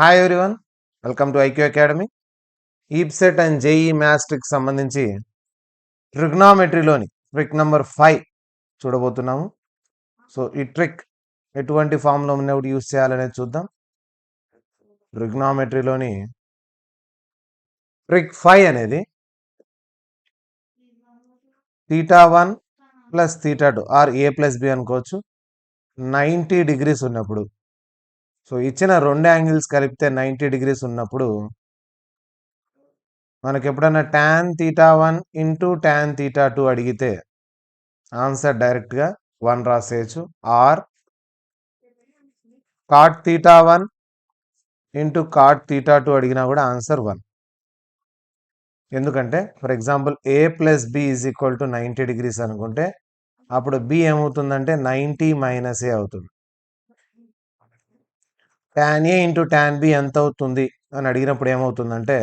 Hi everyone, welcome to IQ academy. EAPCET and JEE maths trick సంబంధించి ట్రిగ్నామెట్రీలోని trick number 5 చూడబోతున్నాము. So ఈ trick ఎటువంటి ఫామ్లో ఉన్నప్పుడు యూస్ చేయాలనేది చూద్దాం. ట్రిగ్నామెట్రీలోని ట్రిక్ 5 అనేది θ1 plus θ2 or A plus B అనుకోవచ్చు. 90 డిగ్రీస్ ఉన్నప్పుడు, సో ఇచ్చిన రెండు యాంగిల్స్ కలిపితే 90 డిగ్రీస్ ఉన్నప్పుడు మనకి ఎప్పుడైనా tan θ1 ఇంటూ tan θ2 అడిగితే ఆన్సర్ డైరెక్ట్గా 1 రాసేయచ్చు. ఆర్ cot θ1 ఇంటూ cot θ2 అడిగినా కూడా ఆన్సర్ 1. ఎందుకంటే for example A plus B is equal to 90 degrees అనుకుంటే అప్పుడు బి ఏమవుతుందంటే 90 మైనస్ ఏ అవుతుంది. tan A into tan B ఎంత అవుతుంది అని అడిగినప్పుడు ఏమవుతుందంటే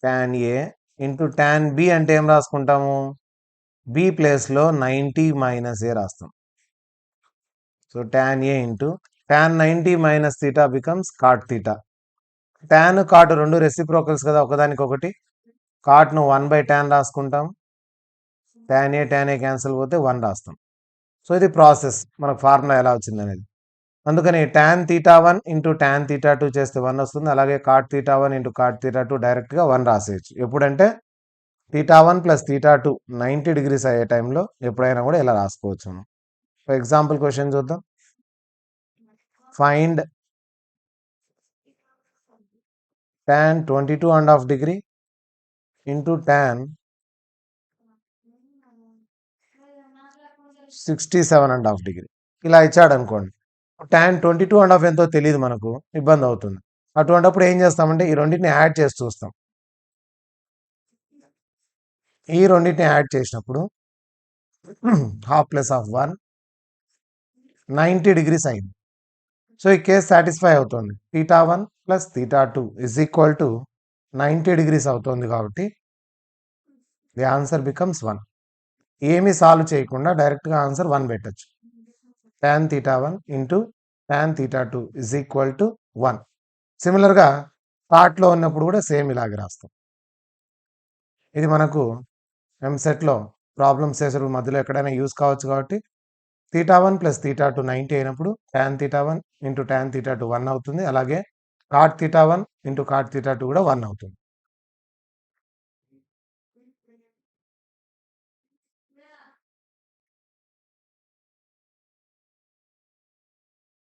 tan A into tan B అంటే ఏం రాసుకుంటాము, బి ప్లేస్లో 90 మైనస్ ఏ రాస్తాం. So tan A into tan 90 minus theta becomes cot theta. tan cot రెండు రెసిప్రోకల్స్ కదా, ఒకదానికొకటి. కాట్ను 1/tan రాసుకుంటాం, tan ఏ క్యాన్సిల్ పోతే 1 రాస్తాం. సో ఇది ప్రాసెస్, మనకు ఫార్ములా ఎలా వచ్చింది అనేది. అందుకని tan θ1 ఇంటూ tan θ2 చేస్తే 1 వస్తుంది. అలాగే cot θ1 ఇంటూ cot θ2 డైరెక్ట్గా 1 రాసేయచ్చు. ఎప్పుడంటే θ1 ప్లస్ θ2 90 డిగ్రీస్ అయ్యే టైంలో ఎప్పుడైనా కూడా ఇలా రాసుకోవచ్చు. ఫర్ ఎగ్జాంపుల్ క్వశ్చన్ చూద్దాం. Find tan 22.5 degree into tan 67.5 degree ఇలా ఇచ్చాడు అనుకోండి. tan 22.5 ఎంతో తెలియదు, మనకు ఇబ్బంది అవుతుంది. అటువంటిప్పుడు ఏం చేస్తామంటే ఈ రెండింటిని యాడ్ చేసి చూస్తాం. ఈ రెండింటిని యాడ్ చేసినప్పుడు హాఫ్ ప్లస్ ఆఫ్ 1 90 డిగ్రీస్ అయింది. సో ఈ కేసు సాటిస్ఫై అవుతుంది. θ1 plus θ2 is equal to 90 degrees అవుతుంది. కాబట్టి ది ఆన్సర్ బికమ్స్ 1. ఏమి సాల్వ్ చేయకుండా డైరెక్ట్గా ఆన్సర్ 1 పెట్టచ్చు. tan θ1 into tan θ2 is equal to 1. సిమిలర్గా పార్ట్లో ఉన్నప్పుడు కూడా సేమ్ ఇలాగే రాస్తాం. ఇది మనకు ఎంసెట్లో ప్రాబ్లమ్స్ చేసేటప్పుడు మధ్యలో ఎక్కడైనా యూస్ కావచ్చు. కాబట్టి θ1 ప్లస్ θ2 90 అయినప్పుడు tan θ1 ఇంటూ tan θ2 1 అవుతుంది. అలాగే cot θ1 ఇంటూ cot θ2 కూడా 1 అవుతుంది.